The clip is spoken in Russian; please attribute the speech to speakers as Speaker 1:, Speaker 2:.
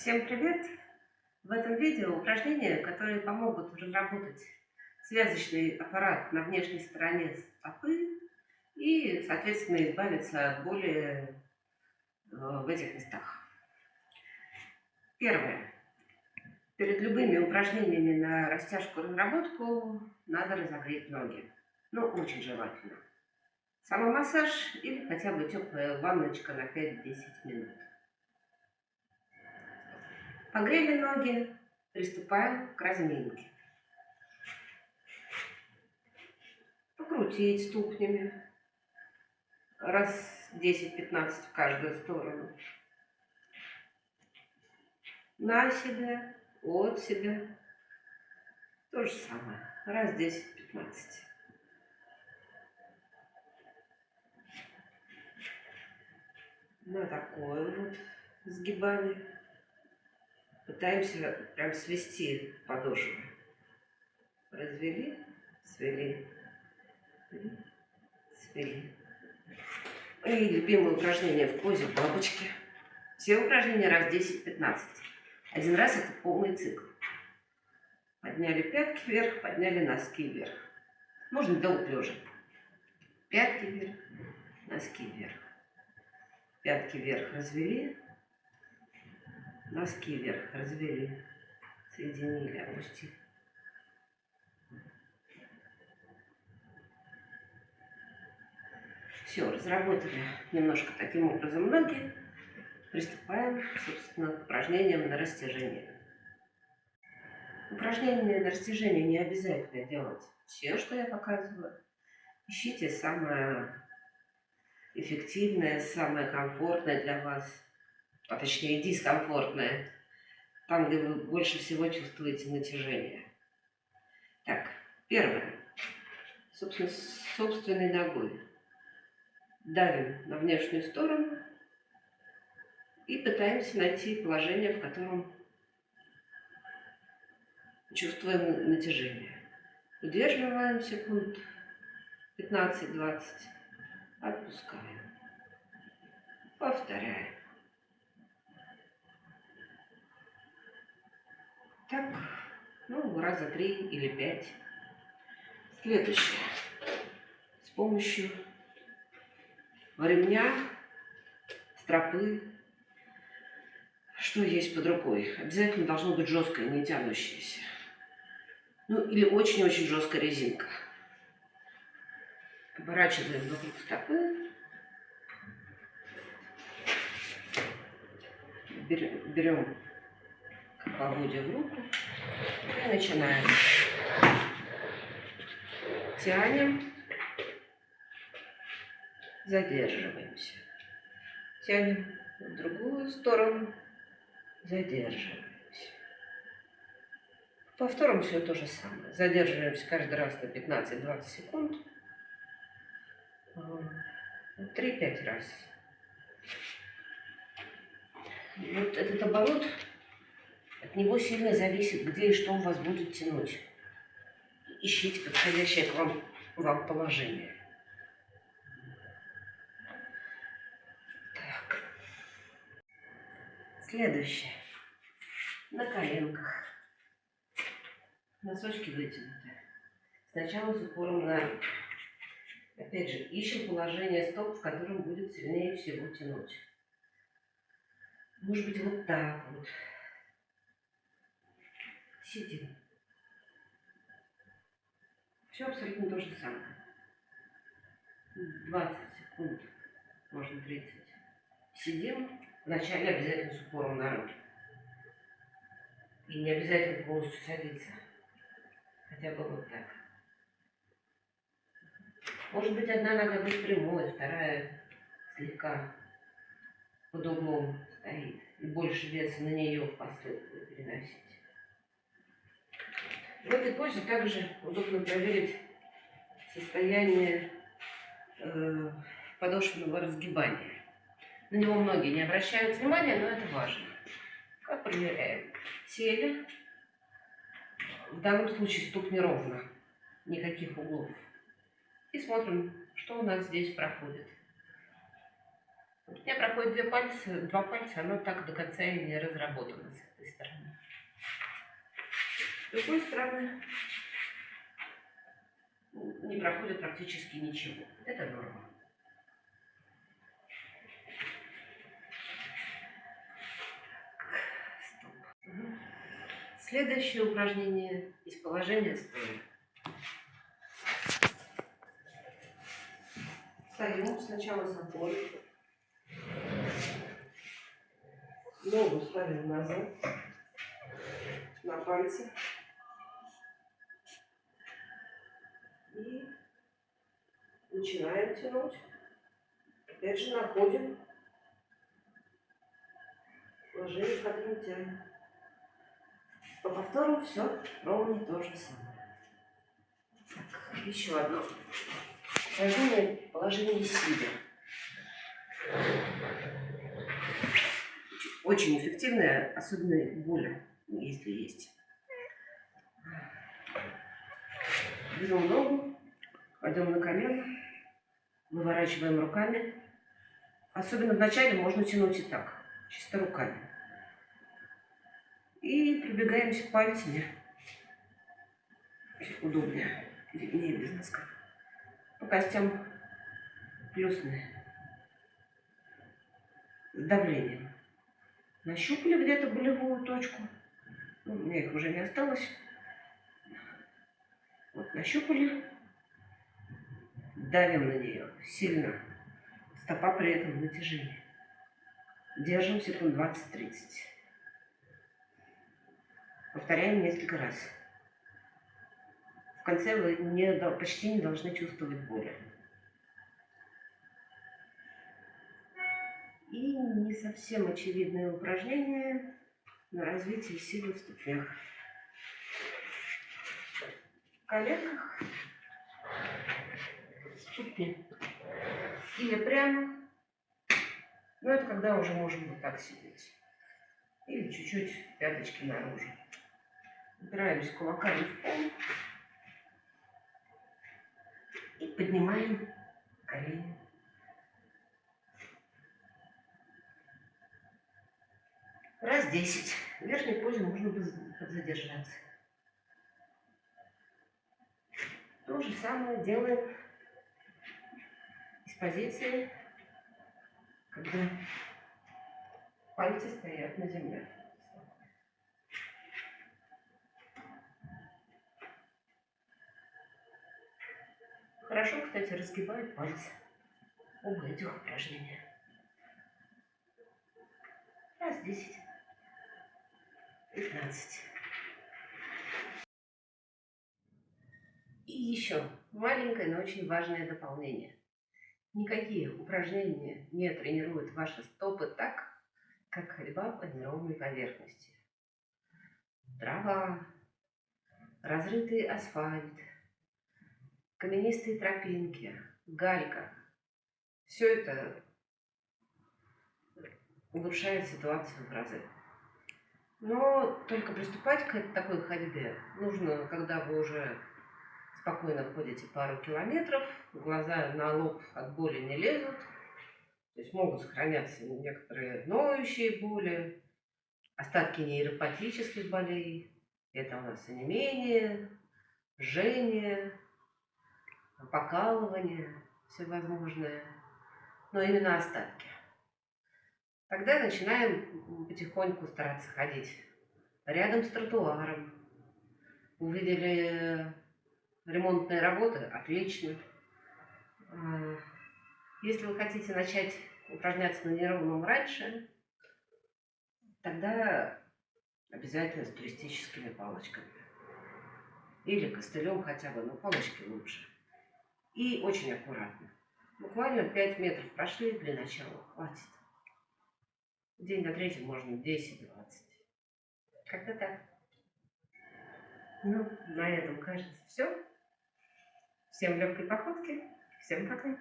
Speaker 1: Всем привет! В этом видео упражнения, которые помогут разработать связочный аппарат на внешней стороне стопы и, соответственно, избавиться от боли в этих местах. Первое. Перед любыми упражнениями на растяжку и разработку надо разогреть ноги. Очень желательно. Самомассаж или хотя бы теплая ванночка на 5-10 минут. Погрели ноги, приступаем к разминке. Покрутить ступнями раз 10-15 в каждую сторону. На себя, от себя. То же самое. Раз 10-15. На такое вот сгибание. Пытаемся прям свести подошву. Развели, свели, свели. И любимое упражнение в позе бабочки. Все упражнения раз 10-15. Один раз это полный цикл. Подняли пятки вверх, подняли носки вверх. Можно до упрежа. Пятки вверх, носки вверх. Пятки вверх развели. Носки вверх развели. Соединили, опустили. Все, разработали немножко таким образом ноги. Приступаем, собственно, к упражнениям на растяжение. Упражнения на растяжение не обязательно делать все, что я показываю. Ищите самое эффективное, самое комфортное для вас, а точнее дискомфортное, там, где вы больше всего чувствуете натяжение. Так, первое. Собственной ногой давим на внешнюю сторону и пытаемся найти положение, в котором чувствуем натяжение. Удерживаем секунд 15-20, отпускаем. Повторяем. Так, раза 3 или 5. Следующее. С помощью ремня, стропы, что есть под рукой. Обязательно должно быть жесткое, не тянущееся. Или очень-очень жесткая резинка. Оборачиваем вокруг стопы. Берем поводья в руку и начинаем. Тянем. Задерживаемся. Тянем в другую сторону. Задерживаемся. Повторим все то же самое. Задерживаемся каждый раз на 15-20 секунд. 3-5 раз. Вот этот оборот, от него сильно зависит, где и что у вас будет тянуть. Ищите подходящее к вам положение. Так. Следующее. На коленках. Носочки вытянуты. Сначала с упором на руки. Опять же, ищем положение стоп, в котором будет сильнее всего тянуть. Может быть, вот так вот. Сидим. Все абсолютно то же самое. 20 секунд, можно 30. Сидим. Вначале обязательно с упором на руки. И не обязательно полностью садиться. Хотя бы вот так. Может быть, одна нога будет прямой, вторая слегка под углом стоит. И больше веса на нее впоследствии переносить. В этой позе также удобно проверить состояние подошвенного разгибания. На него многие не обращают внимания, но это важно. Как проверяем? Сели. В данном случае ступни ровно. Никаких углов. И смотрим, что у нас здесь проходит. У меня проходит два пальца, оно так до конца и не разработано с этой стороны. С другой стороны не проходит практически ничего. Это норма. Стоп. Следующее упражнение из положения стоя. Встаем сначала с опорой. Ногу ставим назад на пальцы. И начинаем тянуть. Опять же находим положение, в котором тянем. По повторам все ровно то же самое. Так, еще одно упражнение в положении сидя. Очень эффективное, особенно боли, если есть. Берем ногу, кладем на колено, выворачиваем руками. Особенно вначале можно тянуть и так, чисто руками. И пробегаемся пальцами. Удобнее, виднее без носка. По костям плюсные. С давлением. Нащупали где-то болевую точку. У меня их уже не осталось. Вот нащупали. Давим на нее сильно. Стопа при этом в натяжении. Держим секунд 20-30. Повторяем несколько раз. В конце вы почти не должны чувствовать боли. И не совсем очевидное упражнение на развитие силы в ступнях. В коленках ступни. Или прямо. Но это когда уже можем вот так сидеть. Или чуть-чуть пяточки наружу. Упираемся кулаками в пол. И поднимаем колени. Раз 10. В верхней позе можно подзадержаться. То же самое делаем из позиции, когда пальцы стоят на земле. Хорошо, кстати, разгибают пальцы. Оба этих упражнения. Раз 10. 15. И еще маленькое, но очень важное дополнение. Никакие упражнения не тренируют ваши стопы так, как ходьба по неровной поверхности. Трава, разрытый асфальт, каменистые тропинки, галька. Все это улучшает ситуацию в разы. Но только приступать к такой ходьбе нужно, когда вы уже спокойно ходите пару километров, глаза на лоб от боли не лезут, то есть могут сохраняться некоторые ноющие боли, остатки нейропатических болей. Это у нас онемение, жжение, покалывание всевозможное, но именно остатки. Тогда начинаем потихоньку стараться ходить рядом с тротуаром. Увидели ремонтные работы? Отлично. Если вы хотите начать упражняться на неровном раньше, тогда обязательно с туристическими палочками. Или костылем хотя бы, но палочки лучше. И очень аккуратно. Буквально 5 метров прошли для начала, хватит. День на третий можно 10-20. Как-то так. Ну, на этом, кажется, все. Всем легкой походки. Всем пока.